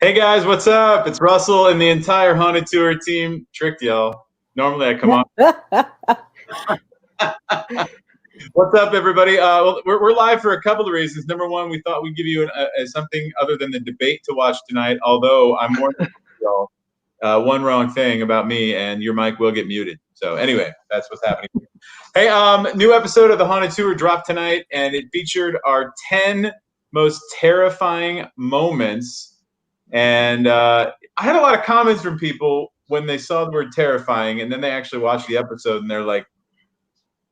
Hey guys, what's up? It's Russell and the entire Haunted Tour team. Tricked y'all. Normally I come on. What's up, everybody? Well, we're live for a couple of reasons. Number one, we thought we'd give you something other than the debate to watch tonight, although I'm more than y'all. One wrong thing about me and your mic will get muted. So anyway, that's what's happening. Hey, new episode of the Haunted Tour dropped tonight, and it featured our 10 most terrifying moments. And I had a lot of comments from people when they saw the word terrifying, and then they actually watched the episode, and they're like,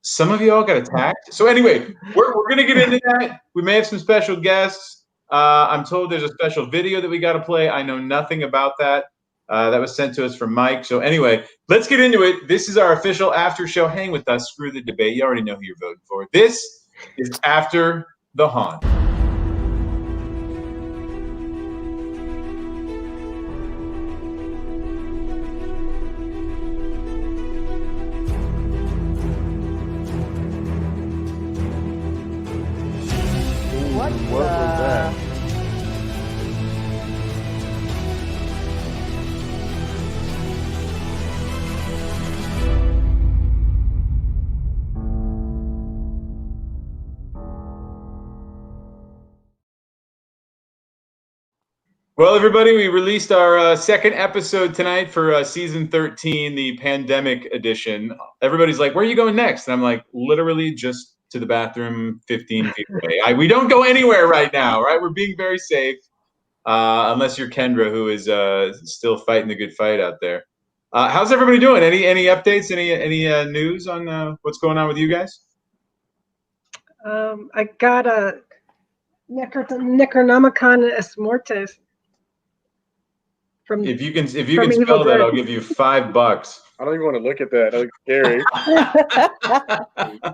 some of you all got attacked? So anyway, we're going to get into that. We may have some special guests. I'm told there's a special video that we got to play. I know nothing about that. That was sent to us from Mike. So anyway, let's get into it. This is our official after show. Hang with us. Screw the debate. You already know who you're voting for. This is After the Haunt. What was that? Well, everybody, we released our second episode tonight for season 13, the pandemic edition. Everybody's like, where are you going next? And I'm like, literally just to the bathroom 15 feet away. We don't go anywhere right now, right? We're being very safe, unless you're Kendra, who is still fighting the good fight out there. How's everybody doing? Any updates? Any news on what's going on with you guys? I got a Necronomicon Est Mortis. If you can spell that, I'll give you $5. I don't even want to look at that. That looks scary.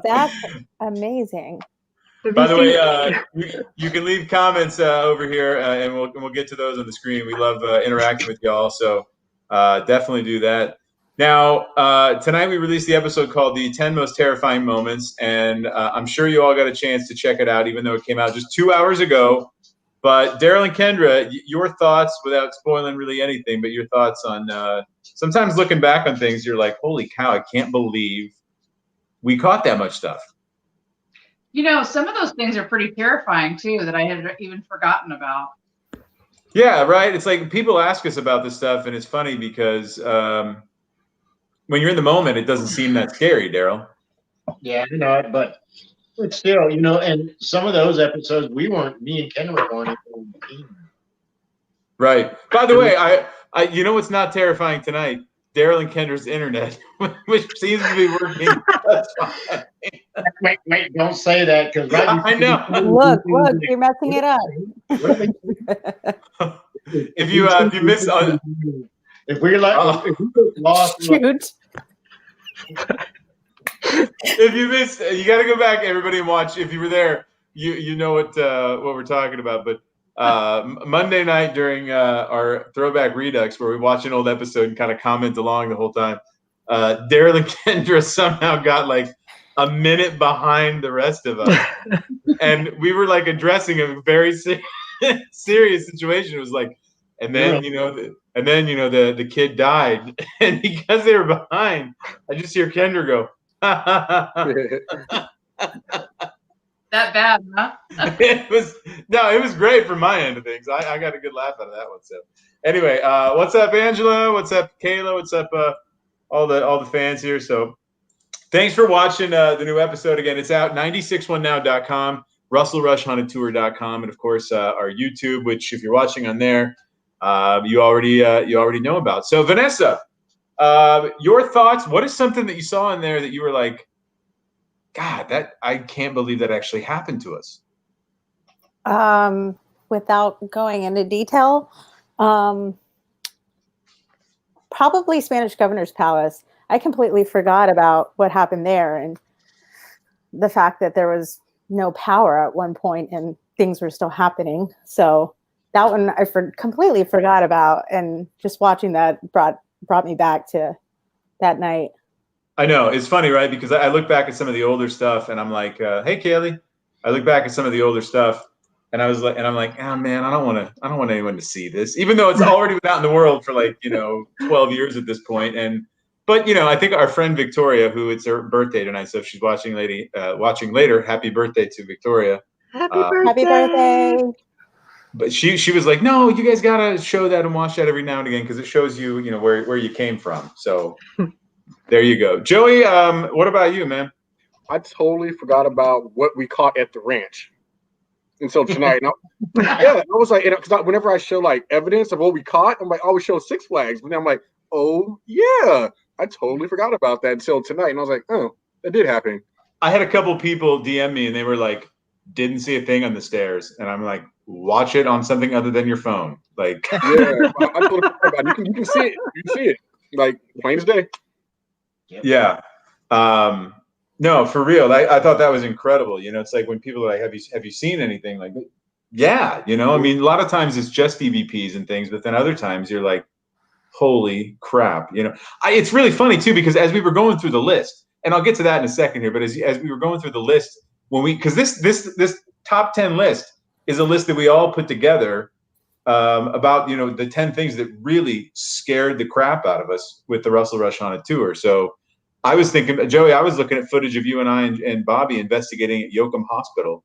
That's amazing. By the way, you can leave comments over here, and we'll get to those on the screen. We love interacting with y'all, so definitely do that. Now, tonight we released the episode called The 10 Most Terrifying Moments, and I'm sure you all got a chance to check it out, even though it came out just 2 hours ago. But Daryl and Kendra, your thoughts, without spoiling really anything, but your thoughts on sometimes looking back on things, you're like, holy cow, I can't believe we caught that much stuff. You know, some of those things are pretty terrifying, too, that I had even forgotten about. Yeah, right. It's like people ask us about this stuff, and it's funny because when you're in the moment, it doesn't seem that scary, Daryl. Yeah, you know, but still, you know, and some of those episodes, me and Kendra weren't even. Right. By the way, I you know what's not terrifying tonight? Daryl and Kendra's internet, which seems to be working. That's fine. Wait, don't say that, because I know. Look, you're messing it up. If you miss, if we get lost, Shoot. if you missed, you got to go back, everybody, and watch. If you were there, you know what we're talking about. But Monday night during our Throwback Redux, where we watch an old episode and kind of comment along the whole time, Daryl and Kendra somehow got like a minute behind the rest of us, and we were like addressing a very serious situation. It was like, and then the kid died, and because they were behind, I just hear Kendra go. That bad, huh? It was great from my end of things. I got a good laugh out of that one. So anyway, what's up, Angela? What's up, Kayla? What's up, all the fans here? So thanks for watching the new episode. Again, it's out 961now.com, russellrushhauntedtour.com, and of course our YouTube, which if you're watching on there, you already know about. So Vanessa, your thoughts? What is something that you saw in there that you were like, God, that I can't believe that actually happened to us? Without going into detail, probably Spanish Governor's Palace. I completely forgot about what happened there and the fact that there was no power at one point and things were still happening. So that one I completely forgot about, and just watching that brought me back to that night. I know. It's funny, right? Because I look back at some of the older stuff and I'm like, hey, Kaylee. I look back at some of the older stuff And I was like, and I'm like, oh man, I don't want anyone to see this, even though it's already been out in the world for like, 12 years at this point. But I think our friend Victoria, who it's her birthday tonight, so if she's watching later, happy birthday to Victoria. Happy birthday. Happy birthday. But she was like, no, you guys gotta show that and watch that every now and again because it shows you, where you came from. So there you go, Joey. What about you, man? I totally forgot about what we caught at the ranch until tonight. I was like, because whenever I show like evidence of what we caught, I'm like, I always show Six Flags, but then I'm like, oh yeah, I totally forgot about that until tonight, and I was like, oh, that did happen. I had a couple people DM me, and they were like, didn't see a thing on the stairs, and I'm like, watch it on something other than your phone, like. Yeah, I totally forgot about it. You can see it. You can see it, like plain as day. Yeah. No, for real. I thought that was incredible. It's like when people are like, have you seen anything? Like, yeah, I mean, a lot of times it's just EVPs and things, but then other times you're like, holy crap. It's really funny too, because as we were going through the list, and I'll get to that in a second here, but as we were going through the list, because this top 10 list is a list that we all put together about, the 10 things that really scared the crap out of us with the Russell Rush Haunted Tour. So I was thinking, Joey, I was looking at footage of you and I and Bobby investigating at Yoakum Hospital.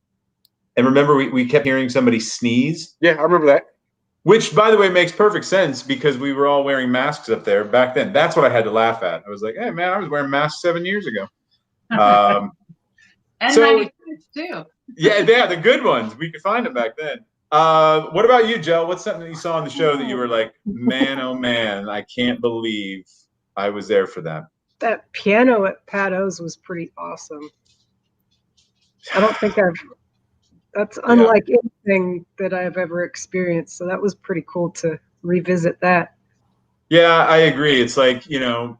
And remember, we kept hearing somebody sneeze? Yeah, I remember that. Which, by the way, makes perfect sense because we were all wearing masks up there back then. That's what I had to laugh at. I was like, hey, man, I was wearing masks 7 years ago. And so, 96 too. Yeah, the good ones. We could find them back then. What about you, Joe? What's something that you saw on the show that you were like, man, oh, man, I can't believe I was there for that? That piano at Pat O's was pretty awesome. I don't think that's unlike anything that I've ever experienced. So that was pretty cool to revisit that. Yeah, I agree. It's like, an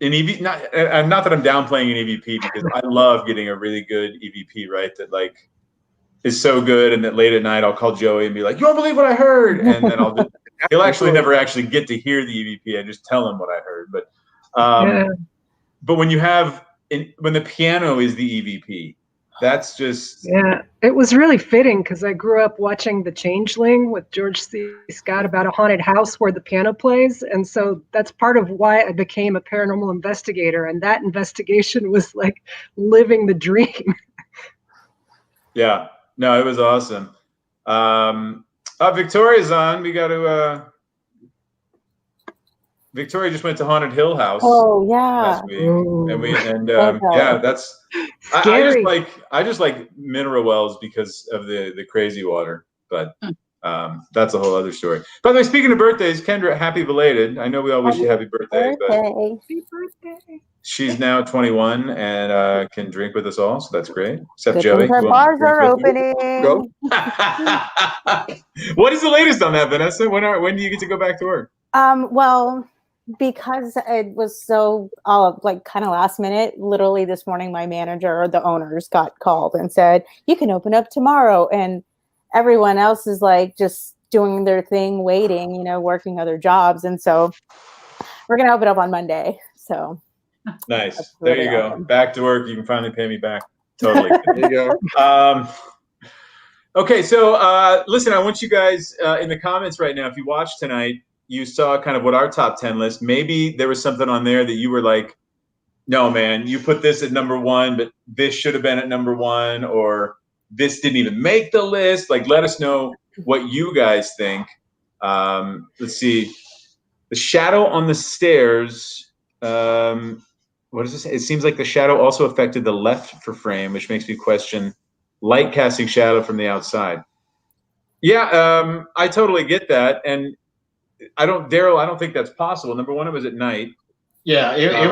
EVP, not that I'm downplaying an EVP because I love getting a really good EVP, right? That like is so good. And that late at night, I'll call Joey and be like, you won't believe what I heard. And then he'll actually never actually get to hear the EVP. I just tell him what I heard. But when when the piano is the EVP, that's just. Yeah, it was really fitting because I grew up watching The Changeling with George C. Scott about a haunted house where the piano plays. And so that's part of why I became a paranormal investigator. And that investigation was like living the dream. Yeah, no, it was awesome. Victoria's on. We got to. Victoria just went to Haunted Hill House. Oh yeah. Last week, and that's. I just like mineral wells because of the crazy water, but that's a whole other story. By the way, speaking of birthdays, Kendra, happy belated. I know we all wish you happy birthday, but Happy birthday. she's now 21 and can drink with us all, so that's great. Except Good Joey. thing her who bars won't are drink with you. opening. Go. What is the latest on that, Vanessa? When do you get to go back to work? Well, because it was so kind of last minute, literally this morning, my manager or the owners got called and said, you can open up tomorrow. And everyone else is like just doing their thing, waiting, working other jobs. And so we're going to open up on Monday. So nice. Really there you go. awesome. Back to work. You can finally pay me back. Totally. There you go. Okay. So listen, I want you guys in the comments right now, if you watch tonight, you saw kind of what our top 10 list, maybe there was something on there that you were like, no, man, you put this at number 1, but this should have been at number 1, or this didn't even make the list. Like, let us know what you guys think. Let's see. The shadow on the stairs. What does this say? It seems like the shadow also affected the left for frame, which makes me question light casting shadow from the outside. Yeah, I totally get that. And Daryl, I don't think that's possible. Number 1, it was at night. Yeah, it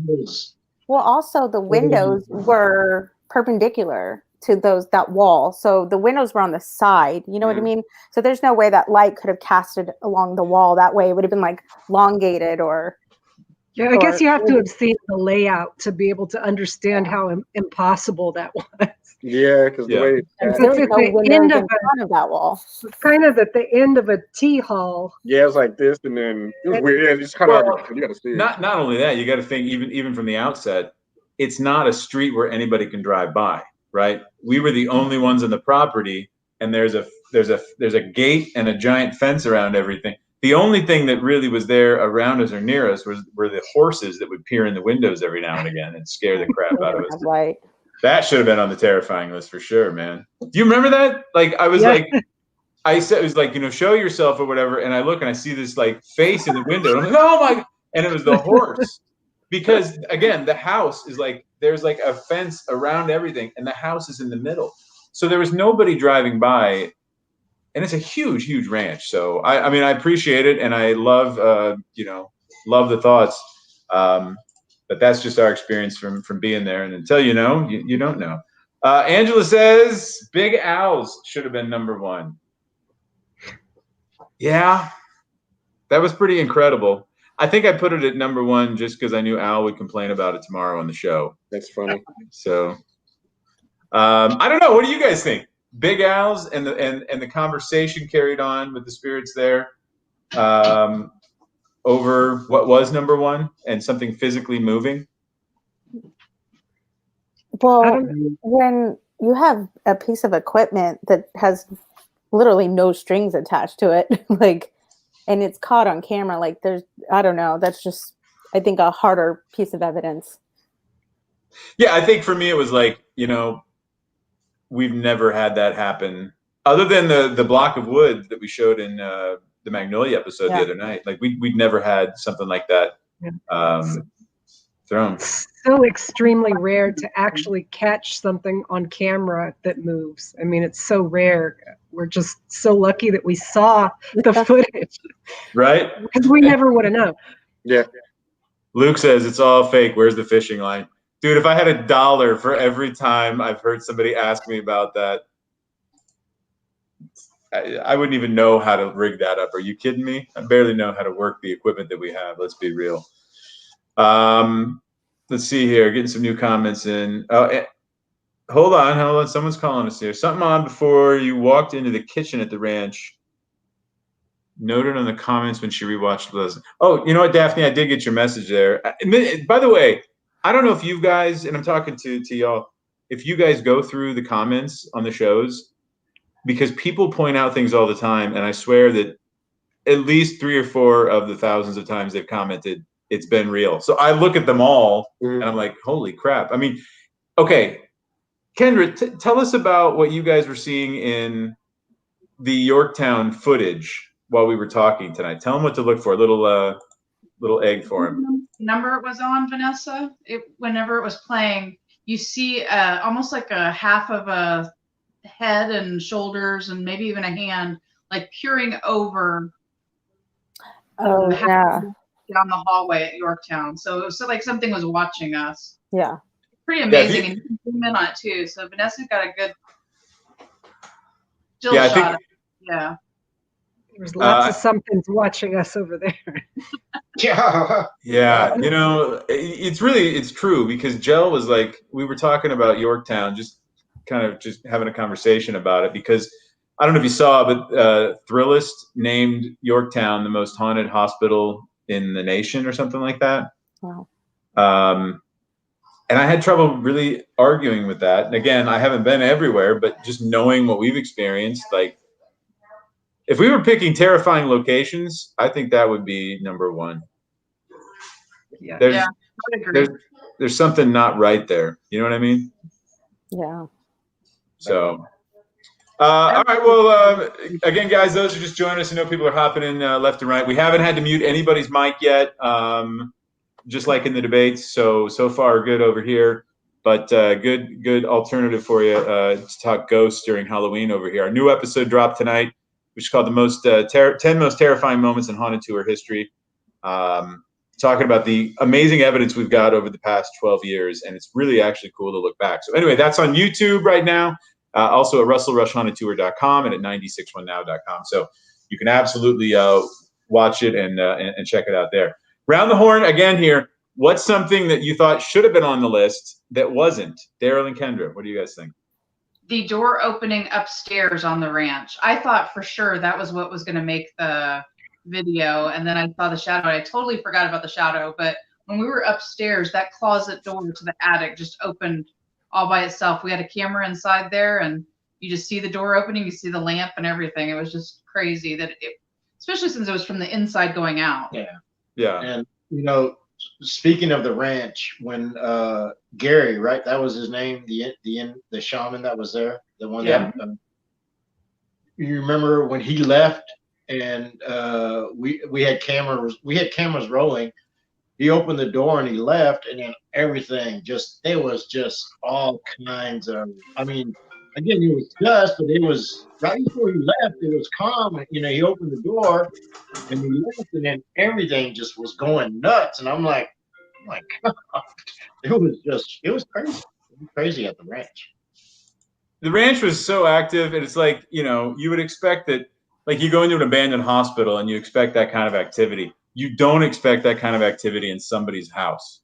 was. Well, also the windows were perpendicular to that wall. So the windows were on the side, you know what I mean? So there's no way that light could have casted along the wall that way. It would have been like elongated or. Yeah, I guess you have to have seen the layout to be able to understand how impossible that was. Yeah, because the way There It's was at no the windows end in of front of that wall. It's kind of at the end of a tea hall. it was like this, and then it was weird. Yeah, it's kind of you got to see it. Not only that, you got to think even from the outset, it's not a street where anybody can drive by, right? We were the only ones on the property, and there's a gate and a giant fence around everything. The only thing that really was there around us or near us were the horses that would peer in the windows every now and again and scare the crap out of us. Right. That should have been on the terrifying list for sure, man. Do you remember that? Like, I was like, I said, it was like, show yourself or whatever. And I look and I see this like face in the window. And I'm like, oh my, and it was the horse. Because again, the house is like, there's like a fence around everything and the house is in the middle. So there was nobody driving by, and it's a huge, huge ranch. So I mean, I appreciate it. And I love, love the thoughts. But that's just our experience from being there. And until you know, you don't know. Angela says Big Al's should have been number one. Yeah, that was pretty incredible. I think I put it at number one just because I knew Al would complain about it tomorrow on the show. That's funny. So I don't know. What do you guys think? Big Al's and the conversation carried on with the spirits there. Over what was number one and something physically moving? Well, when you have a piece of equipment that has literally no strings attached to it, like, and it's caught on camera, like I don't know, that's just, I think, a harder piece of evidence. Yeah, I think for me it was like, we've never had that happen other than the block of wood that we showed in the Magnolia episode the other night. Like we'd never had something like that thrown. So extremely rare to actually catch something on camera that moves. I mean, it's so rare. We're just so lucky that we saw the footage. Right? Because we never would have known. Yeah. Luke says it's all fake. Where's the fishing line? Dude, if I had $1 for every time I've heard somebody ask me about that, I wouldn't even know how to rig that up. Are you kidding me? I barely know how to work the equipment that we have. Let's be real. Let's see here. Getting some new comments in. Oh, hold on. Someone's calling us here. Something on before you walked into the kitchen at the ranch. Noted on the comments when she rewatched Liz. Oh, you know what, Daphne? I did get your message there. By the way, I don't know if you guys, and I'm talking to y'all, if you guys go through the comments on the shows, because people point out things all the time, and I swear that at least 3 or 4 of the thousands of times they've commented, it's been real. So I look at them all, and I'm like, holy crap. I mean, okay, Kendra, tell us about what you guys were seeing in the Yorktown footage while we were talking tonight. Tell them what to look for. A little egg for him. Number it was on, Vanessa. Whenever it was playing, you see almost like a half of a head and shoulders and maybe even a hand like peering over down the hallway at Yorktown. So it was like something was watching us. Yeah. Pretty amazing. And you can zoom in on it too. So Vanessa's got a good still shot. Yeah. There's lots of somethings watching us over there. Yeah. Yeah. It's true because Jill was like, we were talking about Yorktown, just having a conversation about it because I don't know if you saw, but Thrillist named Yorktown the most haunted hospital in the nation or something like that. Wow. And I had trouble really arguing with that. And again, I haven't been everywhere, but just knowing what we've experienced, like if we were picking terrifying locations, I think that would be number one. Yeah. I would agree. There's something not right there. You know what I mean? Yeah. So, all right. Well, again, guys, those who just joined us, I know people are hopping in left and right. We haven't had to mute anybody's mic yet, just like in the debates. So far, good over here. But good alternative for you to talk ghosts during Halloween over here. Our new episode dropped tonight, which is called the most 10 most terrifying moments in haunted tour history. Talking about the amazing evidence we've got over the past 12 years, and it's really actually cool to look back. So anyway, that's on YouTube right now. Also at RussellRushHauntedTour.com and at 961now.com. So you can absolutely watch it and check it out there. Round the horn again here. What's something that you thought should have been on the list that wasn't? Daryl and Kendra, what do you guys think? The door opening upstairs on the ranch. I thought for sure that was what was going to make the video, and then I saw the shadow. I totally forgot about the shadow, but when we were upstairs, that closet door to the attic just opened all by itself. We had a camera inside there, and you just see the door opening, you see the lamp and everything. It was just crazy especially since it was from the inside going out. Yeah. And speaking of the ranch, when Gary, right, that was his name, the shaman that was there, the one that you remember when he left, and we had cameras rolling. He opened the door and he left, and then everything there was just all kinds of, I mean, again, it was dust, but it was right before he left, it was calm. And, he opened the door and he left, and then everything just was going nuts. And I'm like, oh my God, it was crazy. It was crazy at the ranch. The ranch was so active, and it's like, you would expect that, like, you go into an abandoned hospital and you expect that kind of activity. You don't expect that kind of activity in somebody's house,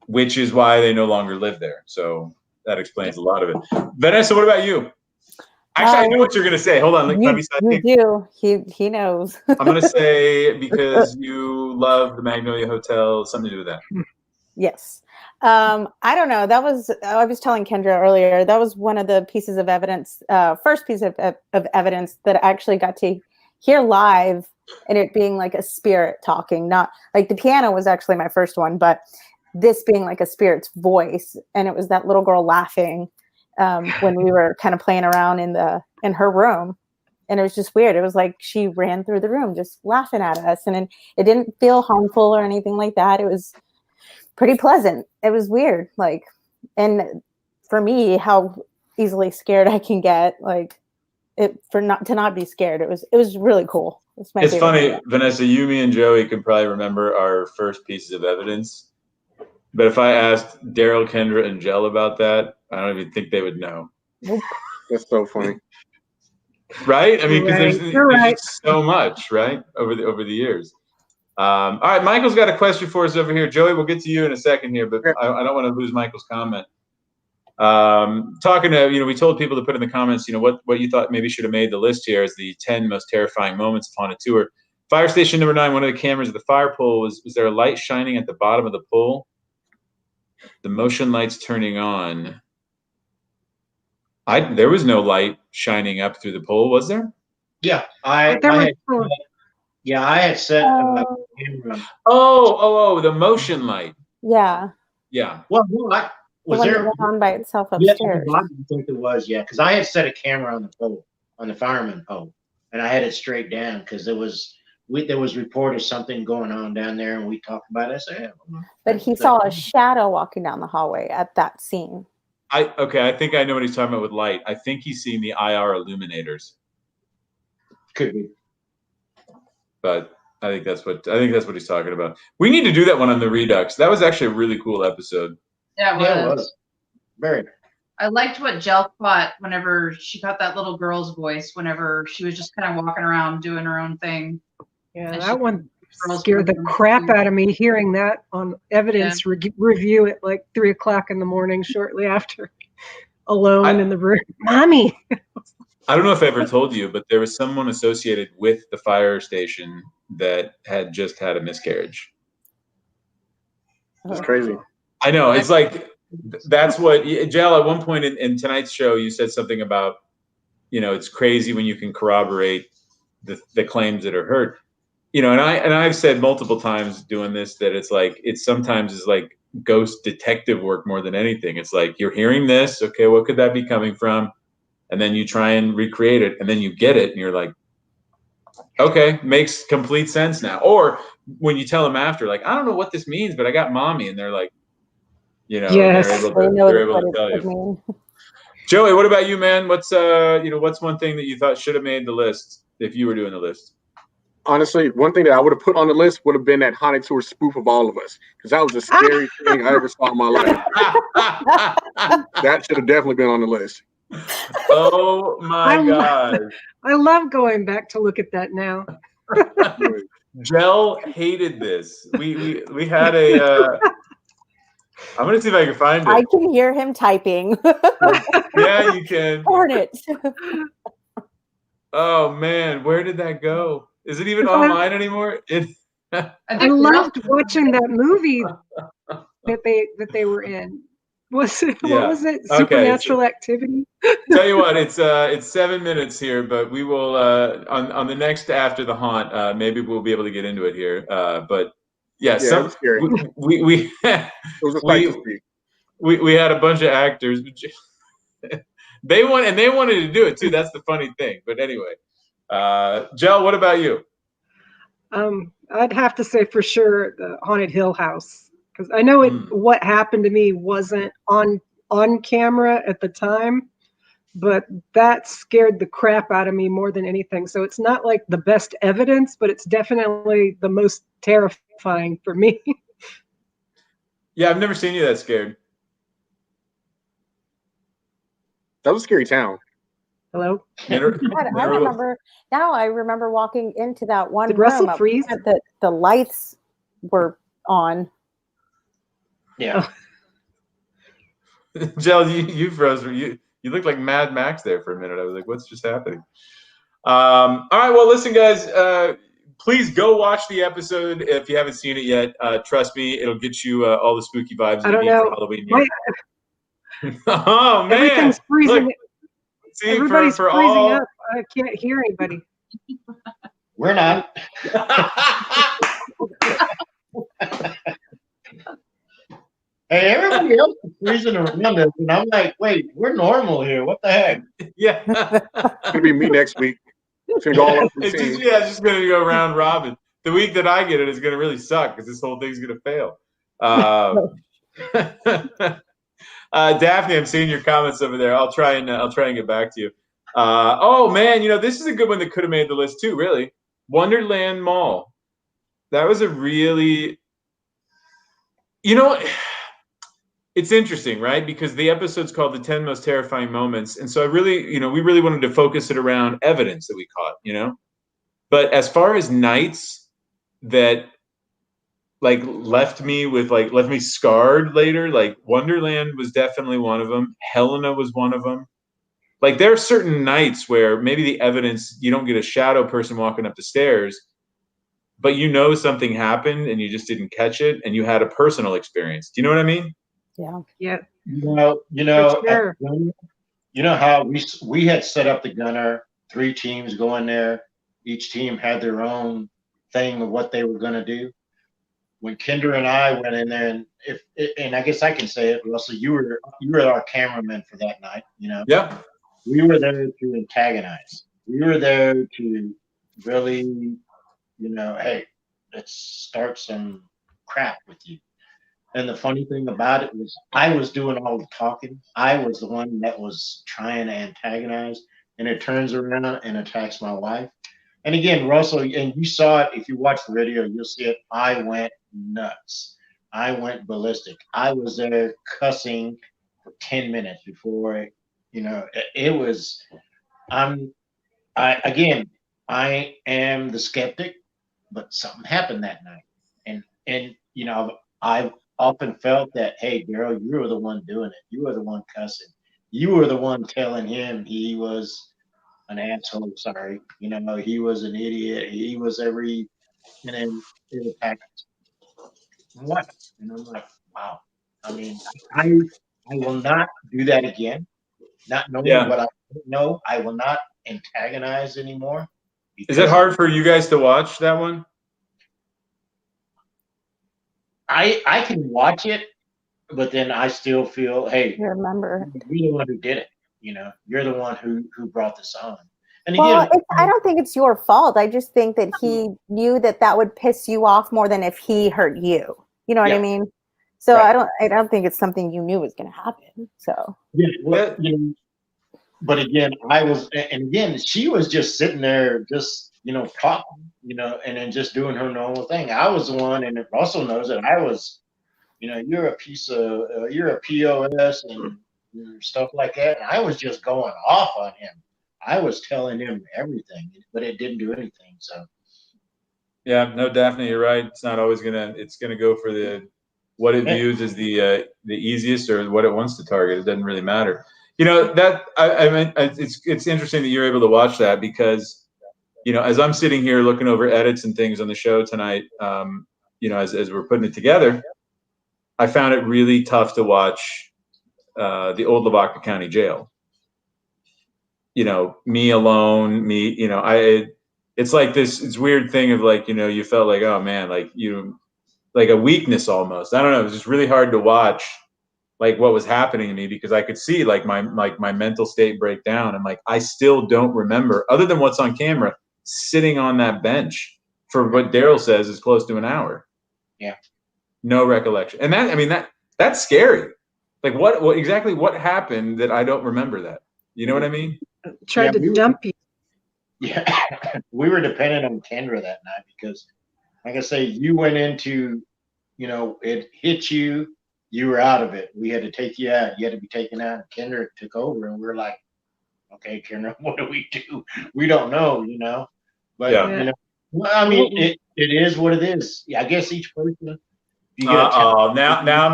which is why they no longer live there. So that explains a lot of it. Vanessa, what about you? Actually, I know what you're going to say. Hold on. You do. He knows. I'm going to say because you love the Magnolia Hotel, something to do with that. Yes. I don't know. I was telling Kendra earlier, that was one of the pieces of evidence, first piece of evidence that I actually got to hear live, and it being like a spirit talking, not like the piano was actually my first one, but this being like a spirit's voice. And it was that little girl laughing when we were kind of playing around in her room. And it was just weird. It was like she ran through the room just laughing at us. And it didn't feel harmful or anything like that. It was pretty pleasant. It was weird. Like, and for me, how easily scared I can get, like, to not be scared. It was really cool. It's funny, Vanessa, you, me, and Joey can probably remember our first pieces of evidence. But if I asked Daryl, Kendra, and Jell about that, I don't even think they would know. Nope. That's so funny. Right? I mean, because Right. there's just so much, right, over the years. All right, Michael's got a question for us over here. Joey, we'll get to you in a second here, but I don't want to lose Michael's comment. Talking to, we told people to put in the comments, what you thought maybe should have made the list here as the 10 most terrifying moments of Haunted Tour. Fire station number 9, one of the cameras at the fire pole, was there a light shining at the bottom of the pole? The motion lights turning on. There was no light shining up through the pole, was there? Yeah, I had set camera. Oh, the motion light. Yeah. Yeah. Well, was the one there that went on by itself Yeah, upstairs? I think it was. Yeah, because I had set a camera on the pole, on the fireman pole, and I had it straight down because there was reported something going on down there, and we talked about it. I said, But he saw a shadow walking down the hallway at that scene. I think I know what he's talking about with light. I think he's seen the IR illuminators. Could be. But I think that's what he's talking about. We need to do that one on the Redux. That was actually a really cool episode. Yeah, It was. Very. I liked what Jell caught whenever she caught that little girl's voice, whenever she was just kind of walking around doing her own thing. Yeah, And that one scared the crap out of me hearing that on evidence review at like 3:00 in the morning, shortly after, alone in the room. Mommy. I don't know if I ever told you, but there was someone associated with the fire station that had just had a miscarriage. It's crazy. I know. It's like, that's what, Jell, at one point in tonight's show, you said something about, it's crazy when you can corroborate the claims that are heard. And I've said multiple times doing this that it's like, it sometimes is like ghost detective work more than anything. It's like, you're hearing this, okay, what could that be coming from? And then you try and recreate it, and then you get it, and you're like, okay, makes complete sense now. Or when you tell them after, like, I don't know what this means, but I got mommy, and they're like, yes, they're able to tell you. Joey, what about you, man? What's one thing that you thought should have made the list if you were doing the list? Honestly, one thing that I would have put on the list would have been that Haunted Tour spoof of All of Us, because that was the scariest thing I ever saw in my life. That should have definitely been on the list. Oh my God. I love going back to look at that now. Jell hated this. We had a I'm gonna see if I can find it. I can hear him typing. Yeah, you can. Hornet. Oh man, where did that go? Is it even online anymore? I loved watching that movie that they were in. Was it? Yeah. What was it? Okay, Supernatural Activity. Tell you what, it's 7 minutes here, but we will on the next after the haunt. Maybe we'll be able to get into it here. But yeah, Yeah, it some was scary. we It was a sight to see. we had a bunch of actors. They wanted to do it too. That's the funny thing. But anyway, Jel, what about you? I'd have to say for sure the Haunted Hill House, because I know what happened to me wasn't on camera at the time, but that scared the crap out of me more than anything. So it's not like the best evidence, but it's definitely the most terrifying for me. Yeah, I've never seen you that scared. That was a scary town. Hello? I remember now. I remember walking into that one Did room. Russell freeze? That the lights were on. Yeah. Jel, you froze. You looked like Mad Max there for a minute. I was like, what's just happening? All right, well, listen, guys. Please go watch the episode if you haven't seen it yet. Trust me, it'll get you all the spooky vibes I you don't need know. for Halloween. Oh man, Everything's freezing. Look, see, Everybody's for freezing all... up. I can't hear anybody. We're not. Hey, everybody else is freezing around us, and I'm like, wait, we're normal here. What the heck? Yeah. It's gonna be me next week. It's gonna go all up the It's just going to go round robin. The week that I get it is going to really suck because this whole thing's going to fail. Daphne, I'm seeing your comments over there. I'll try and get back to you. Oh man, this is a good one that could have made the list too. Really, Wonderland Mall. That was a really, it's interesting, right? Because the episode's called "The 10 Most Terrifying Moments," and so I really, we really wanted to focus it around evidence that we caught, But as far as nights that left me scarred later, like Wonderland was definitely one of them. Helena was one of them. Like there are certain nights where maybe the evidence, you don't get a shadow person walking up the stairs, but something happened and you just didn't catch it and you had a personal experience. Do you know what I mean? Yeah. Yeah. Sure. How we had set up the Gunner, 3 teams going there. Each team had their own thing of what they were going to do. When Kendra and I went in there, and I guess I can say it, Russell, you were our cameraman for that night. Yeah. We were there to antagonize. We were there to really, hey, let's start some crap with you. And the funny thing about it was I was doing all the talking. I was the one that was trying to antagonize, and it turns around and attacks my wife. And again, Russell, and you saw it, if you watch the video, you'll see it. I went nuts. I went ballistic. I was there cussing for 10 minutes before, it was, I am the skeptic, but something happened that night. And I've often felt that, hey, girl, you were the one doing it. You were the one cussing. You were the one telling him he was an asshole. Sorry, he was an idiot. He was and then it attacked what? And I'm like, wow. I mean, I will not do that again. Not knowing what I know, I will not antagonize anymore. Is it hard for you guys to watch that one? I can watch it, but then I still feel, hey, You remember? you're the one who did it. You're the one who brought this on. And Well, again, I don't think it's your fault. I just think that he knew that would piss you off more than if he hurt you. You know what I mean? So right. I don't think it's something you knew was going to happen. So but again, she was just sitting there, just talking, and then just doing her normal thing. I was the one, and Russell knows that I was, you're a piece of, you're a POS and stuff like that. And I was just going off on him. I was telling him everything, but it didn't do anything. So. Yeah, no, Daphne, you're right. It's not always it's gonna go for what it views as the easiest or what it wants to target. It doesn't really matter. It's interesting that you're able to watch that because, as I'm sitting here looking over edits and things on the show tonight, as we're putting it together, I found it really tough to watch the old Lavaca County Jail. You know, me alone, you know, it's like this weird thing of like, you know, you felt like, oh man, like like a weakness almost. I don't know. It was just really hard to watch like what was happening to me because I could see like my mental state break down. And like, I still don't remember, other than what's on camera, sitting on that bench for what Daryl says is close to an hour. Yeah. No recollection. And that, I mean, that's scary. Like what exactly what happened that I don't remember that? You know what I mean? Tried to dump you. Yeah. We were dependent on Kendra that night because, like I say, you went into, you know, it hit you, you were out of it. We had to take you out. You had to be taken out. Kendra took over, and we were like, okay, Kendra, what do we do? We don't know, you know. But Yeah. you know, well, I mean, it is what it is. Yeah, I guess each person. Now I'm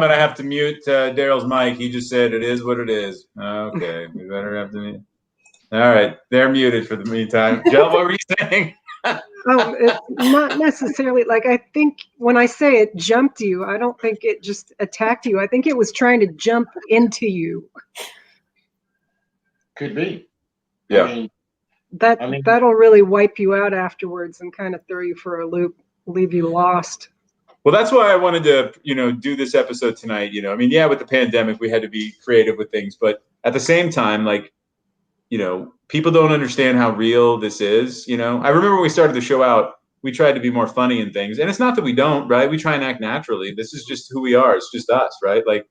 gonna have to mute Daryl's mic. He just said it is what it is. Okay, we better have to mute. All right, they're muted for the meantime. Jill, what were you saying? Oh, it's not necessarily like I think when I say it jumped you, I don't think it just attacked you. I think it was trying to jump into you. Could be. Yeah. I mean, That'll really wipe you out afterwards and kind of throw you for a loop, leave you lost. Well, that's why I wanted to, you know, do this episode tonight. You know, I mean, yeah, with the pandemic, we had to be creative with things, but at the same time, like, you know, people don't understand how real this is. You know, I remember when we started the show out, we tried to be more funny and things, and it's not that we don't, right? We try and act naturally. This is just who we are. It's just us, right? Like,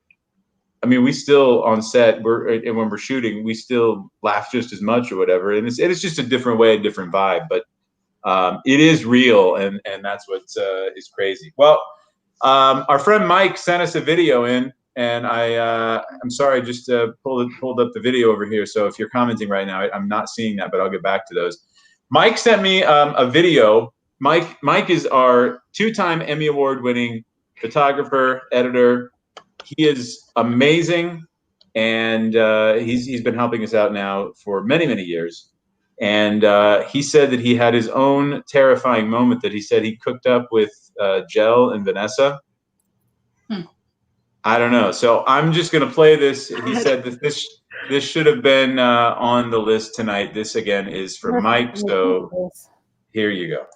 I mean, we still on set, and when we're shooting, we still laugh just as much or whatever, and it's just a different way, a different vibe, but. It is real, and that's what is crazy. Well, our friend Mike sent us a video in, and I'm sorry, I just pulled up the video over here. So if you're commenting right now, I'm not seeing that, but I'll get back to those. Mike sent me a video. Mike is our 2-time Emmy Award-winning photographer, editor. He is amazing, and he's been helping us out now for many, many years. And he said that he had his own terrifying moment that he said he cooked up with Jel and Vanessa. I don't know. So I'm just going to play this. He said that this should have been on the list tonight. This, again, is for Mike. So here you go.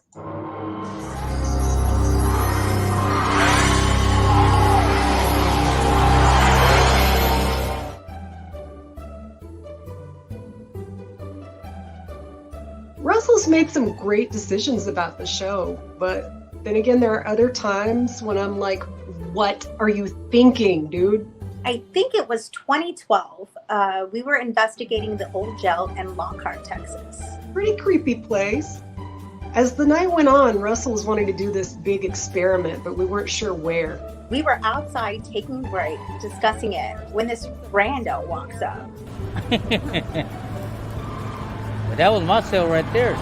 Russell's made some great decisions about the show, but then again, there are other times when I'm like, what are you thinking, dude? I think it was 2012. We were investigating the old jail in Lockhart, Texas. Pretty creepy place. As the night went on, Russell was wanting to do this big experiment, but we weren't sure where. We were outside taking a break, discussing it, when this rando walks up. But that was my cell right there.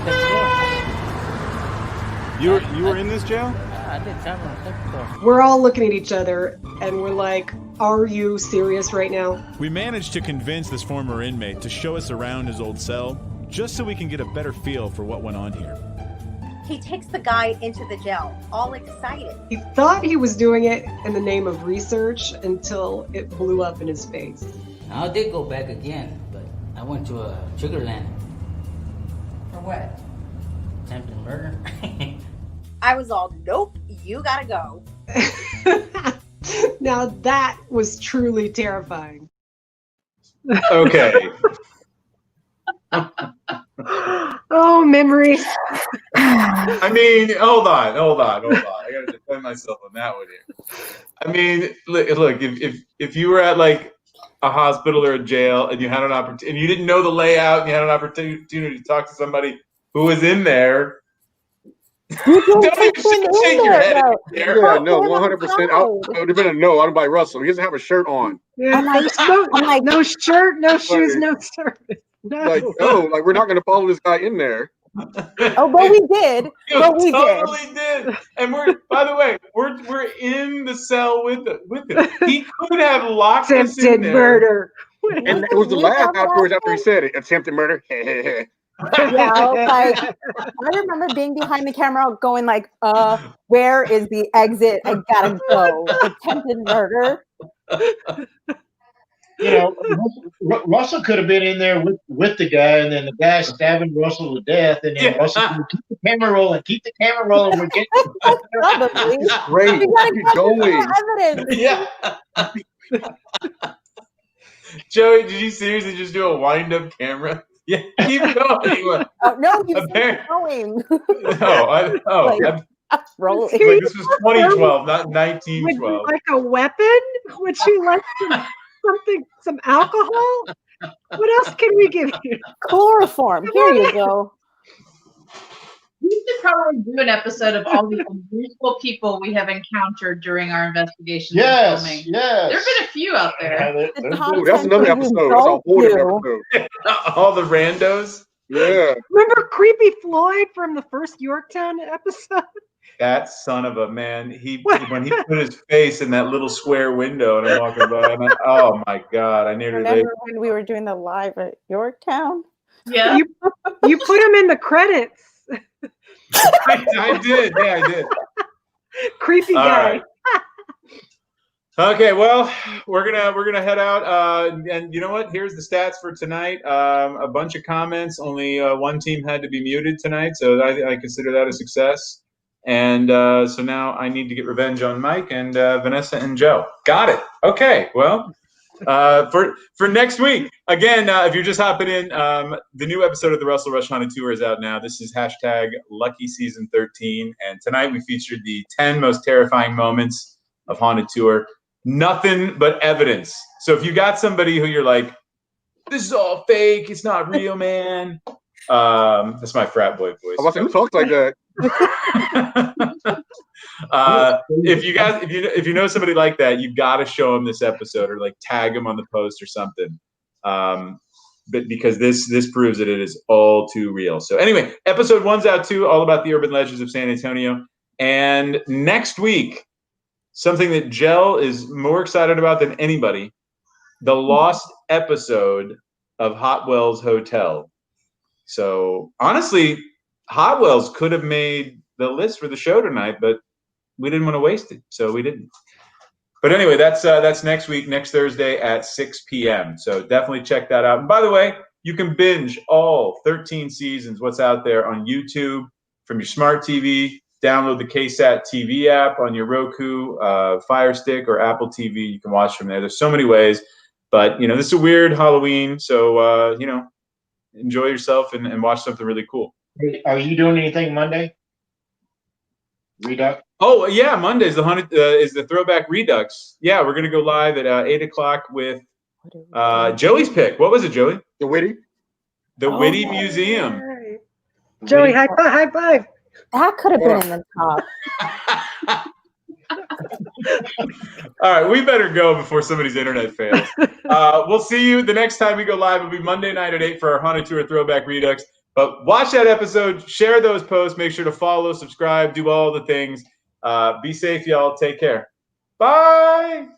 You were in this jail? I did time on the second floor. We're all looking at each other and we're like, are you serious right now? We managed to convince this former inmate to show us around his old cell, just so we can get a better feel for what went on here. He takes the guy into the jail, all excited. He thought he was doing it in the name of research until it blew up in his face. I did go back again, but I went to a Sugarland. For what? Attempted murder. I was all, nope, you gotta go. Now that was truly terrifying. Okay. Oh, memories. I mean, hold on. I gotta defend myself on that one here. I mean, look, if you were at like a hospital or a jail and you had an opportunity and you didn't know the layout and you had an opportunity to talk to somebody who was in there, don't even shake your head. Yeah, no, 100%. I would have been a no. I'd by Russell. He doesn't have a shirt on. Yeah, no shirt, no shoes, no service. No. Like we're not going to follow this guy in there. Oh, but we did. But we totally did. And by the way, we're in the cell with him. He could have locked us in there. Murder. And it was the laugh afterwards after he said it. Attempted murder. Yeah, like I remember being behind the camera going like, where is the exit? I gotta go. Attempted murder. you know, Russell could have been in there with the guy, and then the guy stabbing Russell to death, and then Russell said, keep the camera rolling, we're getting Probably. Great. You gotta Keep get going. more evidence. Yeah. Joey, did you seriously just do a wind-up camera? Yeah, keep going. Oh, no, he's Apparently- going. Rolling. Like this was 2012, not Would 1912. you like a weapon? Would you like some alcohol? What else can we give you? Chloroform. Here you go. We should probably do an episode of all the unusual people we have encountered during our investigations and filming. There have been a few out there. The top Ooh, that's 10 another things episode. you That's a don't whole do. different episode. All the randos. Yeah. Remember Creepy Floyd from the first Yorktown episode? That son of a man. When he put his face in that little square window and I'm walking by, and oh my God, I nearly laid. Remember when we were doing the live at Yorktown? Yeah. You put him in the credits. I did. Yeah, I did. Creepy All guy. right. Okay, well, we're gonna head out, and you know what? Here's the stats for tonight. A bunch of comments. Only one team had to be muted tonight, so I consider that a success. And so now I need to get revenge on Mike and Vanessa and Joe. Got it. Okay. Well, for next week, again, if you're just hopping in, the new episode of the Russell Rush Haunted Tour is out now. This is hashtag Lucky Season 13, and tonight we featured the 10 most terrifying moments of Haunted Tour. Nothing but evidence. So if you got somebody who you're like, this is all fake, it's not real, man. That's my frat boy voice. I was like, who talks like that? If you know somebody like that, you got to show them this episode or like tag them on the post or something. But because this proves that it is all too real. So anyway, episode 1's out too, all about the urban legends of San Antonio. And next week, something that Jell is more excited about than anybody, the lost episode of Hot Wells Hotel. So honestly, Hot Wells could have made the list for the show tonight, but we didn't want to waste it, so we didn't. But anyway, that's next week, next Thursday at 6 p.m. So definitely check that out. And by the way, you can binge all 13 seasons, what's out there on YouTube from your smart TV. Download the KSAT TV app on your Roku, Fire Stick, or Apple TV. You can watch from there. There's so many ways. But, this is a weird Halloween, so, enjoy yourself and watch something really cool. Are you doing anything Monday? Redux? Oh, yeah, Monday's is the Throwback Redux. Yeah, we're going to go live at 8 o'clock with Joey's pick. What was it, Joey? The Witty? The Witty Museum. Right. Joey, high five. That could have been in the top. All right, we better go before somebody's internet fails. We'll see you the next time we go live. It'll be Monday night at 8 for our Haunted Tour Throwback Redux. But watch that episode, share those posts, make sure to follow, subscribe, do all the things. Be safe, y'all. Take care. Bye.